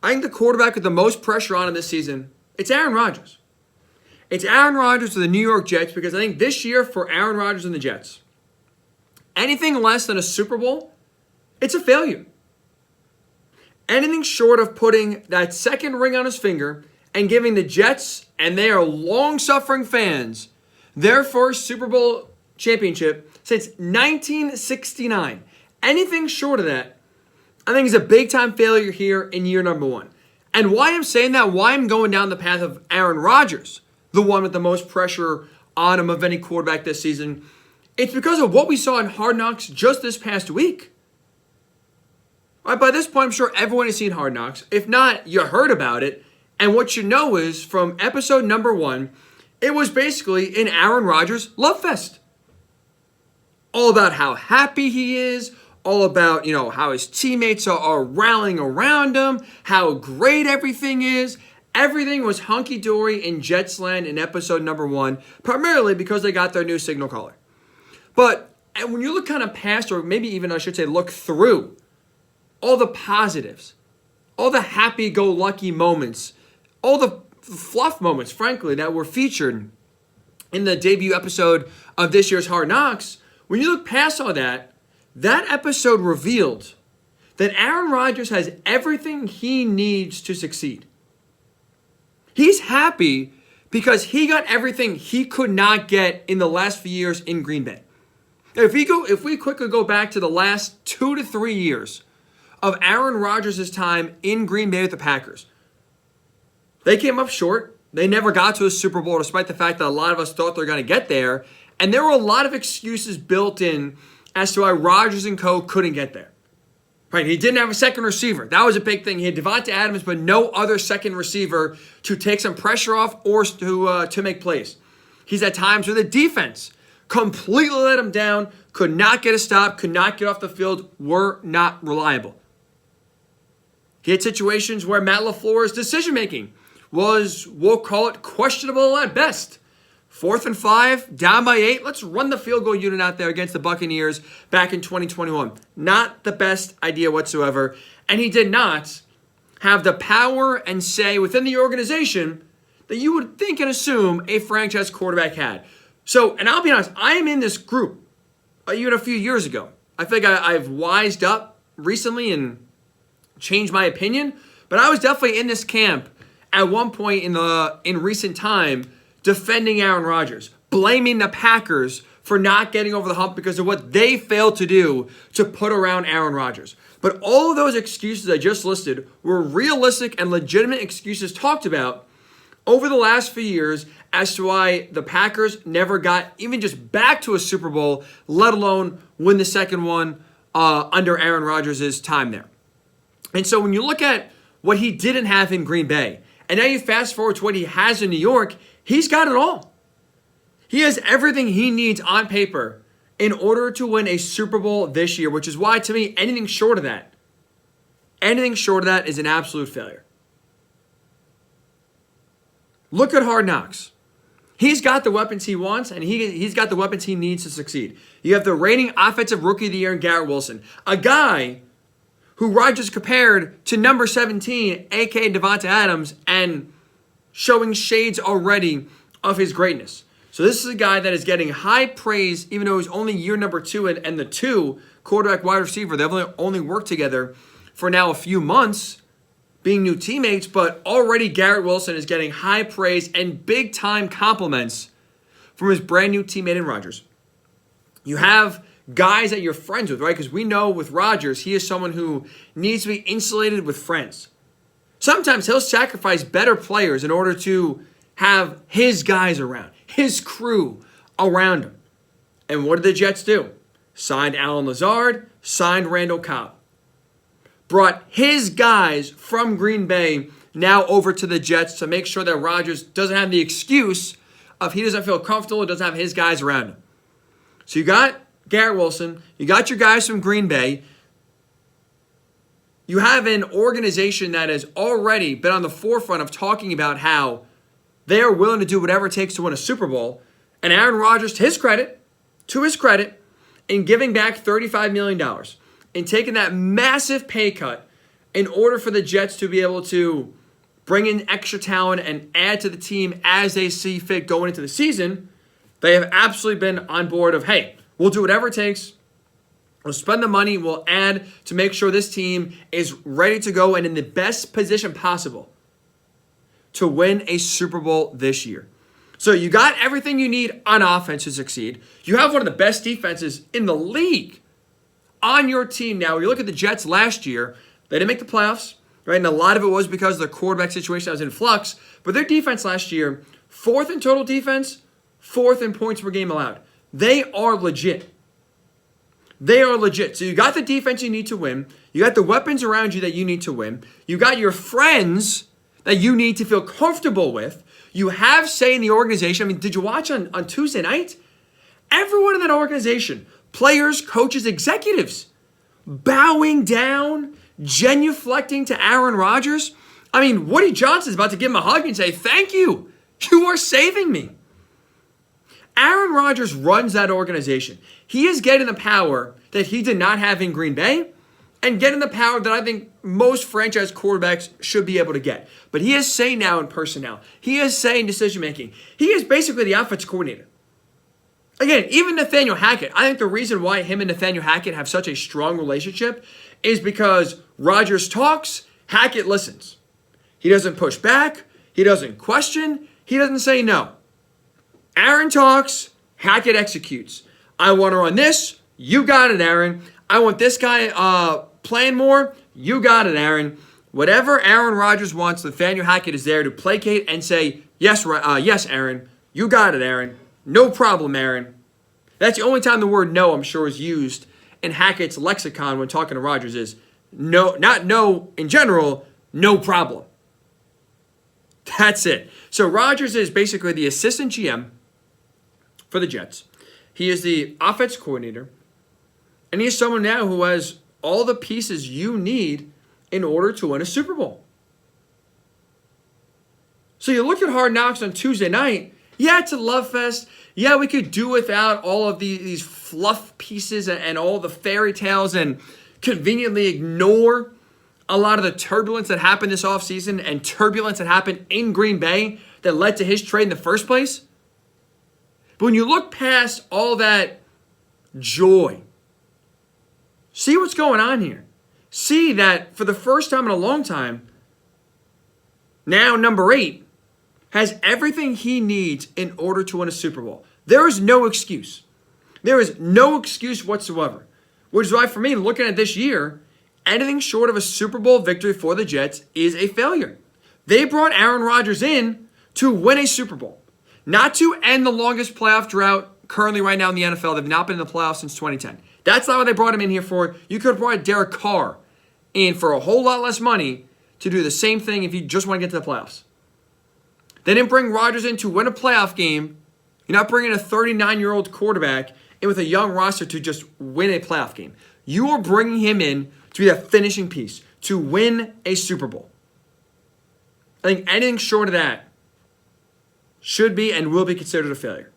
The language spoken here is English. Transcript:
I think the quarterback with the most pressure on him this season, it's Aaron Rodgers. It's Aaron Rodgers of the New York Jets, because I think this year for Aaron Rodgers and the Jets, anything less than a Super Bowl, it's a failure. Anything short of putting that second ring on his finger and giving the Jets and their long-suffering fans their first Super Bowl championship since 1969. Anything short of that, I think is a big-time failure here in year number one. And why I'm saying that, why I'm going down the path of Aaron Rodgers, the one with the most pressure on him of any quarterback this season, it's because of what we saw in Hard Knocks just this past week. All right, by this point, I'm sure everyone has seen Hard Knocks. If not, you heard about it. And what you know is, from episode number 1, it was basically an Aaron Rodgers love fest. All about how happy he is, all about, how his teammates are rallying around him, how great everything is. Everything was hunky-dory in Jets land in episode number 1, primarily because they got their new signal caller. But when you look kind of past, or maybe even I should say look through, all the positives, all the happy-go-lucky moments, all the fluff moments, frankly, that were featured in the debut episode of this year's Hard Knocks, when you look past all that, that episode revealed that Aaron Rodgers has everything he needs to succeed. He's happy because he got everything he could not get in the last few years in Green Bay. If we quickly go back to the last 2 to 3 years of Aaron Rodgers' time in Green Bay with the Packers, they came up short. They never got to a Super Bowl, despite the fact that a lot of us thought they were going to get there. And there were a lot of excuses built in as to why Rodgers and co. couldn't get there. Right? He didn't have a second receiver. That was a big thing. He had Devonta Adams, but no other second receiver to take some pressure off or to make plays. He's at times where the defense completely let him down, could not get a stop, could not get off the field, were not reliable. He had situations where Matt LaFleur's decision-making was, we'll call it, questionable at best. 4th and 5, down by 8. Let's run the field goal unit out there against the Buccaneers back in 2021. Not the best idea whatsoever. And he did not have the power and say within the organization that you would think and assume a franchise quarterback had. So, and I'll be honest, I am in this group even a few years ago. I think I've wised up recently and changed my opinion. But I was definitely in this camp at one point in recent time, defending Aaron Rodgers, blaming the Packers for not getting over the hump because of what they failed to do to put around Aaron Rodgers. But all of those excuses I just listed were realistic and legitimate excuses talked about over the last few years as to why the Packers never got even just back to a Super Bowl, let alone win the second one under Aaron Rodgers' time there. And so when you look at what he didn't have in Green Bay, and now you fast forward to what he has in New York, he's got it all. He has everything he needs on paper in order to win a Super Bowl this year, which is why, to me, anything short of that is an absolute failure. Look at Hard Knocks. He's got the weapons he wants, and he's got the weapons he needs to succeed. You have the reigning Offensive Rookie of the Year in Garrett Wilson, a guy who Rodgers compared to number 17, a.k.a. Devonta Adams, and showing shades already of his greatness. So this is a guy that is getting high praise, even though he's only year number 2, and the 2 quarterback wide receiver, they've only worked together for now a few months, being new teammates, but already Garrett Wilson is getting high praise and big-time compliments from his brand new teammate in Rodgers. You have guys that you're friends with, right? Because we know with Rodgers, he is someone who needs to be insulated with friends. Sometimes he'll sacrifice better players in order to have his guys around, his crew around him. And what did the Jets do? Signed Allen Lazard, signed Randall Cobb. Brought his guys from Green Bay now over to the Jets to make sure that Rodgers doesn't have the excuse of he doesn't feel comfortable, doesn't have his guys around him. So you got Garrett Wilson, you got your guys from Green Bay. You have an organization that has already been on the forefront of talking about how they are willing to do whatever it takes to win a Super Bowl. And Aaron Rodgers, to his credit, in giving back $35 million, in taking that massive pay cut in order for the Jets to be able to bring in extra talent and add to the team as they see fit going into the season, they have absolutely been on board of, hey, we'll do whatever it takes. We'll spend the money. We'll add to make sure this team is ready to go and in the best position possible to win a Super Bowl this year. So you got everything you need on offense to succeed. You have one of the best defenses in the league on your team now. You look at the Jets last year, they didn't make the playoffs, right? And a lot of it was because of the quarterback situation that was in flux. But their defense last year, 4th in total defense, 4th in points per game allowed. They are legit. They are legit. So you got the defense you need to win. You got the weapons around you that you need to win. You got your friends that you need to feel comfortable with. You have say in the organization. I mean, did you watch on Tuesday night? Everyone in that organization, players, coaches, executives, bowing down, genuflecting to Aaron Rodgers. I mean, Woody Johnson's about to give him a hug and say, thank you. You are saving me. Aaron Rodgers runs that organization. He is getting the power that he did not have in Green Bay and getting the power that I think most franchise quarterbacks should be able to get. But he has say now in personnel. He has say in decision-making. He is basically the offensive coordinator. Again, even Nathaniel Hackett, I think the reason why him and Nathaniel Hackett have such a strong relationship is because Rodgers talks, Hackett listens. He doesn't push back. He doesn't question. He doesn't say no. Aaron talks, Hackett executes. I want to run this. You got it, Aaron. I want this guy playing more. You got it, Aaron. Whatever Aaron Rodgers wants, Nathaniel Hackett is there to placate and say, yes, Aaron. You got it, Aaron. No problem, Aaron. That's the only time the word no, I'm sure, is used in Hackett's lexicon when talking to Rodgers is no, not no in general, no problem. That's it. So Rodgers is basically the assistant GM for the Jets. He is the offense coordinator. And he is someone now who has all the pieces you need in order to win a Super Bowl. So you look at Hard Knocks on Tuesday night. Yeah, it's a love fest. Yeah, we could do without all of these fluff pieces and all the fairy tales and conveniently ignore a lot of the turbulence that happened this offseason and turbulence that happened in Green Bay that led to his trade in the first place. But when you look past all that joy, see what's going on here. See that for the first time in a long time, now number 8 has everything he needs in order to win a Super Bowl. There is no excuse. There is no excuse whatsoever. Which is why for me, looking at this year, anything short of a Super Bowl victory for the Jets is a failure. They brought Aaron Rodgers in to win a Super Bowl. Not to end the longest playoff drought currently right now in the NFL. They've not been in the playoffs since 2010. That's not what they brought him in here for. You could have brought Derek Carr in for a whole lot less money to do the same thing if you just want to get to the playoffs. They didn't bring Rodgers in to win a playoff game. You're not bringing a 39-year-old quarterback in with a young roster to just win a playoff game. You are bringing him in to be that finishing piece, to win a Super Bowl. I think anything short of that should be and will be considered a failure.